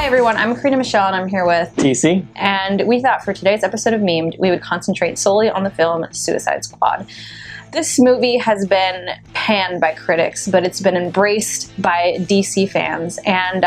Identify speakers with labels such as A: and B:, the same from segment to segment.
A: everyone, I'm Karina Michelle and I'm here with
B: TC.
A: And we thought for today's episode of Memed, we would concentrate solely on the film Suicide Squad. This movie has been panned by critics, but it's been embraced by DC fans. And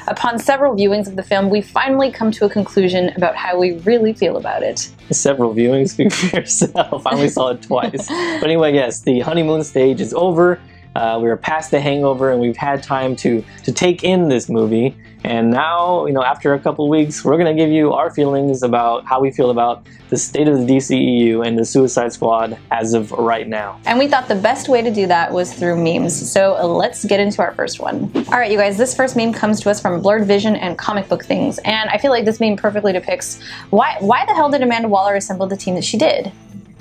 A: upon several viewings of the film, we finally come to a conclusion about how we really feel about it.
B: Several viewings, speak for yourself. I only saw it twice. But anyway, yes, the honeymoon stage is over. We were past the hangover and we've had time to take in this movie. And now, after a couple weeks, we're going to give you our feelings about how we feel about the state of the DCEU and the Suicide Squad as of right now.
A: And we thought the best way to do that was through memes. So let's get into our first one. All right, you guys, this first meme comes to us from Blurred Vision and Comic Book Things. And I feel like this meme perfectly depicts why the hell did Amanda Waller assemble the team that she did?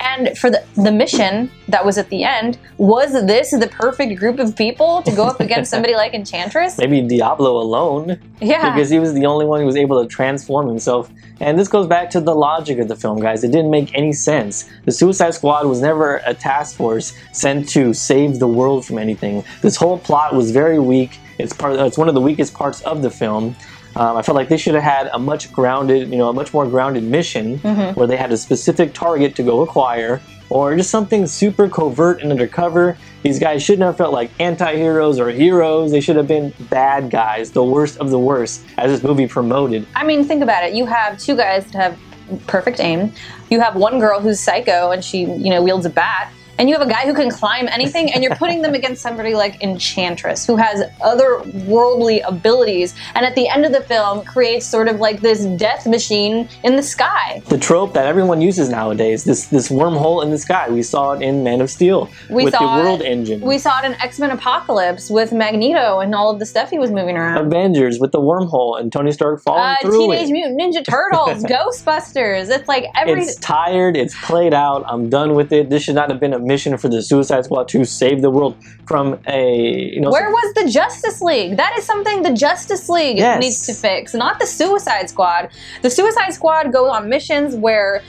A: And for the mission that was at the end, was this the perfect group of people to go up against somebody like Enchantress?
B: Maybe Diablo alone.
A: Yeah.
B: Because he was the only one who was able to transform himself. And this goes back to the logic of the film, guys. It didn't make any sense. The Suicide Squad was never a task force sent to save the world from anything. This whole plot was very weak. It's one of the weakest parts of the film. I felt like they should have had a much more grounded mission where they had a specific target to go acquire, or just something super covert and undercover. These guys shouldn't have felt like anti-heroes or heroes. They should have been bad guys, the worst of the worst, as this movie promoted.
A: I mean, think about it. You have two guys that have perfect aim. You have one girl who's psycho and she, wields a bat. And you have a guy who can climb anything, and you're putting them against somebody like Enchantress, who has otherworldly abilities, and at the end of the film creates sort of like this death machine in the sky.
B: The trope that everyone uses nowadays, this wormhole in the sky. We saw it in Man of Steel with the World Engine.
A: We saw it in X-Men Apocalypse with Magneto and all of the stuff he was moving around.
B: Avengers with the wormhole and Tony Stark falling through it.
A: Teenage Mutant Ninja Turtles, Ghostbusters. It's like
B: It's tired, it's played out, I'm done with it. This should not have been a mission for the Suicide Squad to save the world from
A: Where was the Justice League? That is something the Justice League needs to fix, not the Suicide Squad. The Suicide Squad goes on missions where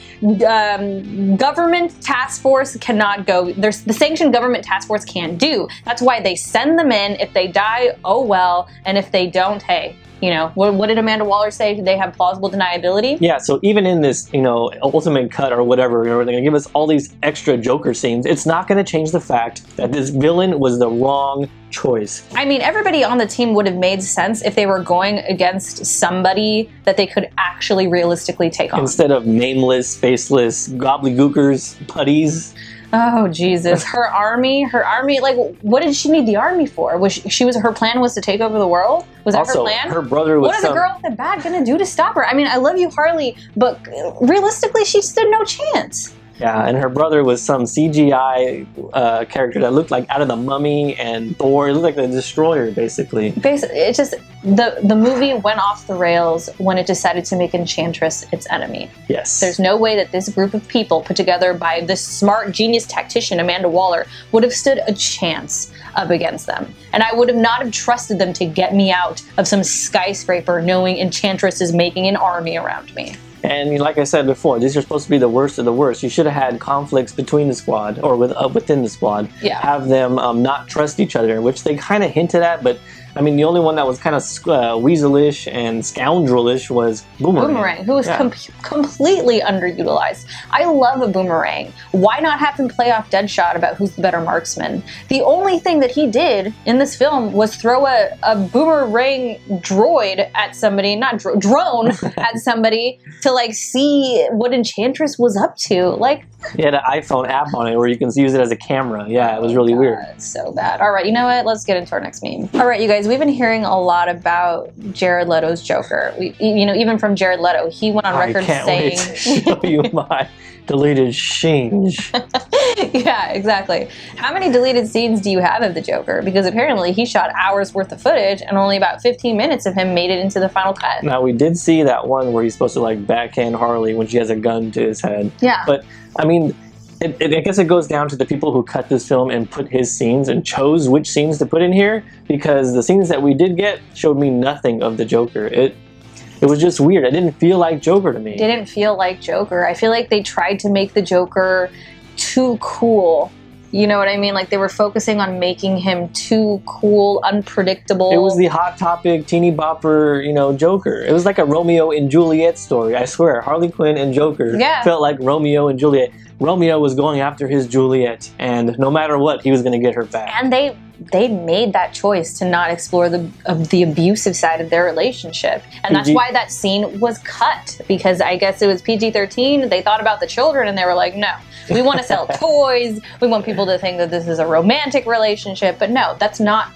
A: government task force cannot go. The sanctioned government task force can't do. That's why they send them in. If they die, oh well, and if they don't, hey. What did Amanda Waller say? They have plausible deniability?
B: Yeah, so even in this, ultimate cut or whatever, they're going to give us all these extra Joker scenes. It's not going to change the fact that this villain was the wrong choice.
A: I mean, everybody on the team would have made sense if they were going against somebody that they could actually realistically take on.
B: Instead of nameless, faceless, gobbledygookers, putties.
A: Oh, Jesus. Her army, like, what did she need the army for? Her plan was to take over the world? Was that her plan?
B: Her brother was
A: What is a girl with a bat gonna do to stop her? I mean, I love you, Harley, but realistically, she stood no chance.
B: Yeah, and her brother was some CGI character that looked like out of The Mummy and Thor. It looked like the Destroyer, basically.
A: It just, the movie went off the rails when it decided to make Enchantress its enemy.
B: Yes.
A: There's no way that this group of people put together by this smart genius tactician, Amanda Waller, would have stood a chance up against them. And I would have not have trusted them to get me out of some skyscraper knowing Enchantress is making an army around me.
B: And like I said before, these are supposed to be the worst of the worst. You should have had conflicts between the squad, or within the squad.
A: Yeah.
B: Have them not trust each other, which they kind of hinted at, but I mean, the only one that was kind of weaselish and scoundrelish was Boomerang.
A: Who was completely underutilized. I love a Boomerang. Why not have him play off Deadshot about who's the better marksman? The only thing that he did in this film was throw a Boomerang droid at somebody, not drone at somebody to like see what Enchantress was up to. Like,
B: he had an iPhone app on it where you can use it as a camera. Yeah, it was really weird.
A: So bad. All right, you know what? Let's get into our next meme. All right, you guys, we've been hearing a lot about Jared Leto's Joker. Even from Jared Leto, he went on record saying...
B: I can't wait to show you my deleted scenes.
A: Yeah, exactly. How many deleted scenes do you have of the Joker? Because apparently he shot hours worth of footage and only about 15 minutes of him made it into the final cut.
B: Now, we did see that one where he's supposed to like backhand Harley when she has a gun to his head.
A: Yeah.
B: But, I mean... I guess it goes down to the people who cut this film and put his scenes and chose which scenes to put in here, because the scenes that we did get showed me nothing of the Joker. It was just weird. It didn't feel like Joker to me.
A: Didn't feel like Joker. I feel like they tried to make the Joker too cool You know what I mean? Like they were focusing on making him too cool, unpredictable.
B: It was the Hot Topic, teeny bopper, you know, Joker. It was like a Romeo and Juliet story. I swear, Harley Quinn and Joker felt like Romeo and Juliet. Romeo was going after his Juliet, and no matter what, he was going to get her back.
A: And they made that choice to not explore the abusive side of their relationship. And that's why that scene was cut, because I guess it was PG-13. They thought about the children and they were like, no, we want to sell toys. We want people to think that this is a romantic relationship. But no, that's not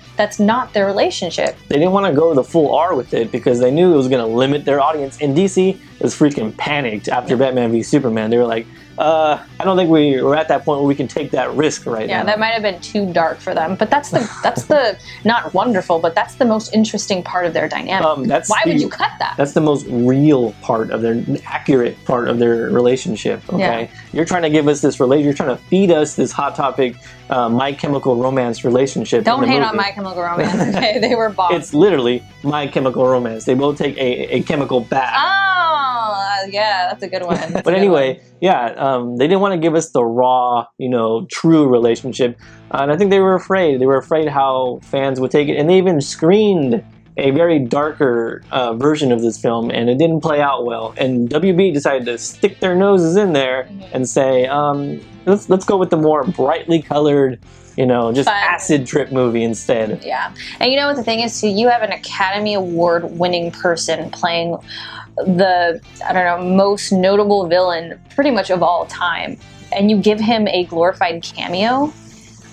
A: their relationship.
B: They didn't want to go the full R with it because they knew it was going to limit their audience. And DC was freaking panicked after Batman v Superman. They were like, I don't think we're at that point where we can take that risk right now.
A: Yeah, that might have been too dark for them. But that's the not wonderful, but that's the most interesting part of their dynamic. Why would you cut that?
B: That's the most real part of their accurate part of their relationship. Okay, you're trying to give us this relation. You're trying to feed us this Hot Topic, My Chemical Romance relationship.
A: Don't hate on My Chemical Romance. Okay, they were bombed.
B: It's literally My Chemical Romance. They both take a chemical bath.
A: Oh, yeah, that's a good one.
B: But anyway, they didn't want to give us the raw, you know, true relationship. And I think they were afraid. They were afraid how fans would take it. And they even screened a very darker version of this film, and it didn't play out well. And WB decided to stick their noses in there and say, let's go with the more brightly colored, you know, just acid trip movie instead.
A: Yeah. And you know what the thing is, too? You have an Academy Award winning person playing the, I don't know, most notable villain pretty much of all time, and you give him a glorified cameo?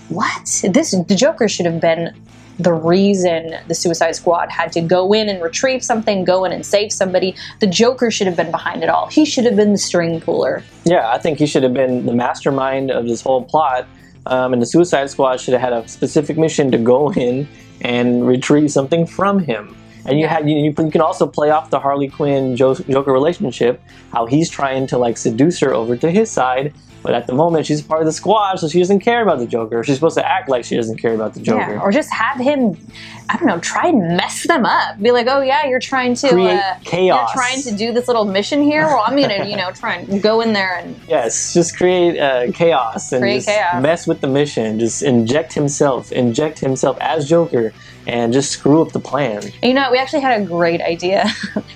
A: What? The Joker should have been the reason the Suicide Squad had to go in and retrieve something, go in and save somebody. The Joker should have been behind it all. He should have been the string puller.
B: Yeah, I think he should have been the mastermind of this whole plot. And the Suicide Squad should have had a specific mission to go in and retrieve something from him. And you can also play off the Harley Quinn Joker relationship, how he's trying to like seduce her over to his side, but at the moment she's part of the squad, so she doesn't care about the Joker. She's supposed to act like she doesn't care about the Joker.
A: Yeah, or just have him, I don't know, try and mess them up. Be like, oh yeah, you're trying to
B: create chaos.
A: You're trying to do this little mission here. Well, I'm gonna, try and go in there and
B: just create chaos and mess with the mission. Just inject himself as Joker. And just screw up the plan.
A: And you know what? We actually had a great idea.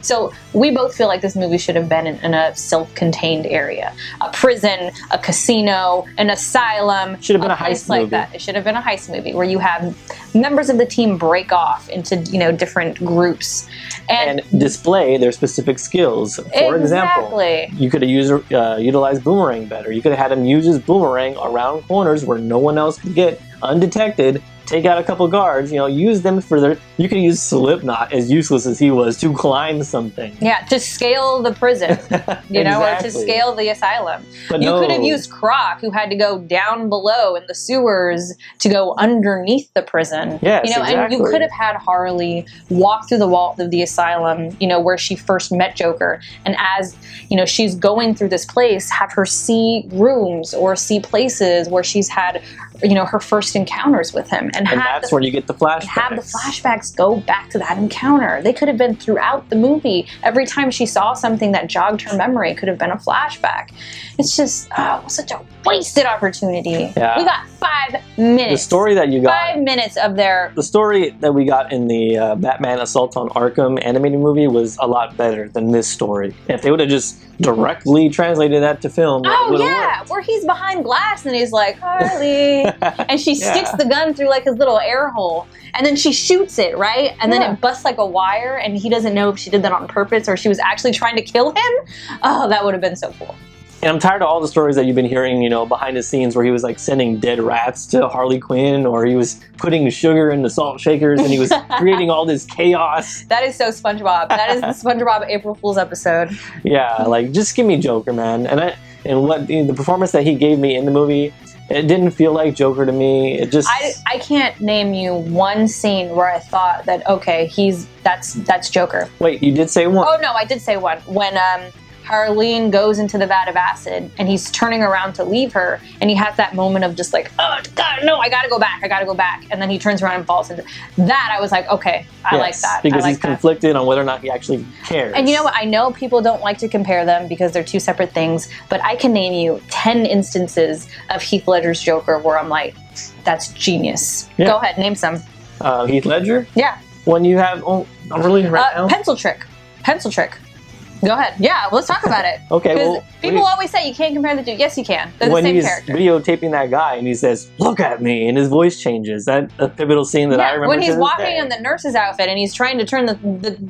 A: So we both feel like this movie should have been in a self-contained area. A prison, a casino, an asylum.
B: Should have been a heist movie.
A: Like that. It should have been a heist movie where you have members of the team break off into, different groups.
B: And display their specific skills. For example, you could have utilized Boomerang better. You could have had him use his Boomerang around corners where no one else could get undetected. Take out a couple guards, use them for you could use Slipknot, as useless as he was, to climb something.
A: Yeah, to scale the prison, or to scale the asylum. But you could have used Croc, who had to go down below in the sewers to go underneath the prison.
B: Yes, exactly.
A: And you could have had Harley walk through the wall of the asylum, where she first met Joker. And as, she's going through this place, have her see rooms or see places where she's had, her first encounters with him. And
B: that's where you get the flashbacks.
A: Have the flashbacks go back to that encounter. They could have been throughout the movie. Every time she saw something that jogged her memory, it could have been a flashback. It's just such a wasted opportunity.
B: Yeah.
A: We got 5 minutes.
B: The story that you got.
A: 5 minutes of their...
B: The story that we got in the Batman Assault on Arkham animated movie was a lot better than this story. If they would have just directly translated that to film, worked.
A: Where he's behind glass and he's like, Harley. And she sticks the gun through like his little air hole. And then she shoots it, right? And then it busts like a wire and he doesn't know if she did that on purpose or she was actually trying to kill him. Oh, that would have been so cool.
B: And I'm tired of all the stories that you've been hearing, behind the scenes where he was like sending dead rats to Harley Quinn, or he was putting sugar in the salt shakers and he was creating all this chaos.
A: That is so SpongeBob. That is the SpongeBob April Fool's episode.
B: Yeah, like just give me Joker, man. And what the performance that he gave me in the movie, it didn't feel like Joker to me. It just
A: I can't name you one scene where I thought that, okay, that's Joker.
B: Wait, you did say one?
A: Oh no, I did say one. When Harleen goes into the vat of acid and he's turning around to leave her, and he has that moment of just like, oh God, no, I gotta go back, and then he turns around and falls into that. I was like, okay, I like that.
B: Because
A: I like
B: he's conflicted on whether or not he actually cares.
A: And you know what? I know people don't like to compare them because they're two separate things, but I can name you 10 instances of Heath Ledger's Joker where I'm like, that's genius.
B: Yeah.
A: Go ahead, name some.
B: Heath Ledger?
A: Yeah.
B: When you have, I'm really right now.
A: Pencil trick. Go ahead. Yeah, let's talk about it.
B: Okay, well,
A: people always say you can't compare the two. Yes, you can. They're the
B: when
A: same
B: he's
A: character.
B: videotaping that guy and he says, "Look at me," and his voice changes. That a pivotal scene that I remember.
A: When he's
B: to this
A: walking
B: day.
A: in the nurse's outfit and he's trying to turn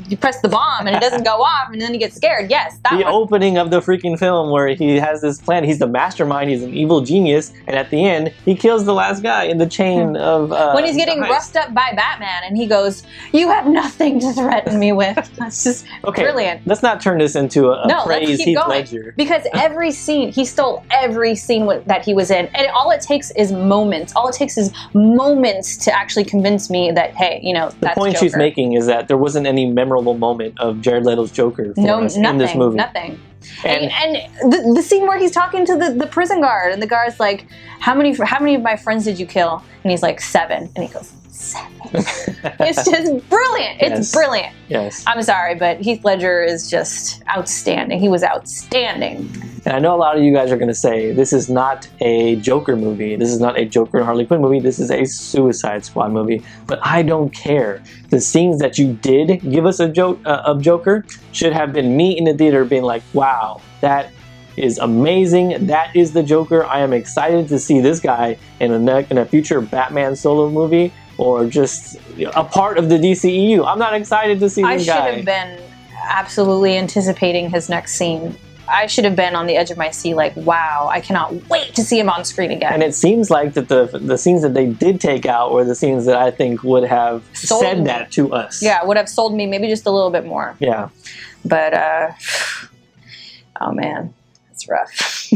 A: you press the bomb and it doesn't go off and then he gets scared. Yes, that
B: the
A: one.
B: opening of the freaking film where he has this plan. He's the mastermind. He's an evil genius, and at the end, he kills the last guy in the chain of.
A: When he's getting roughed up by Batman and he goes, "You have nothing to threaten me with." That's just brilliant.
B: Let's not turn this into a praise
A: let's keep
B: Heath
A: going.
B: Ledger.
A: Because every scene, he stole every scene that he was in. And all it takes is moments. All it takes is moments to actually convince me that, hey, that's
B: the point
A: Joker.
B: she's making is that there wasn't any memorable moment of Jared Leto's Joker for us in this movie.
A: Nothing. And the scene where he's talking to the prison guard, and the guard's like, how many of my friends did you kill? And he's like, 7. And he goes, 7. It's just brilliant. It's brilliant.
B: Yes.
A: I'm sorry, but Heath Ledger is just outstanding. He was outstanding.
B: And I know a lot of you guys are going to say, this is not a Joker movie. This is not a Joker and Harley Quinn movie. This is a Suicide Squad movie. But I don't care. The scenes that you did give us of Joker should have been me in the theater being like, wow, that is amazing. That is the Joker. I am excited to see this guy in a future Batman solo movie or just a part of the DCEU. I'm not excited to see this guy.
A: I should have been absolutely anticipating his next scene. I should have been on the edge of my seat like, wow, I cannot wait to see him on screen again.
B: And it seems like that the scenes that they did take out were the scenes that I think would have said that to us.
A: Yeah, would have sold me maybe just a little bit more.
B: Yeah.
A: But, oh man, it's rough.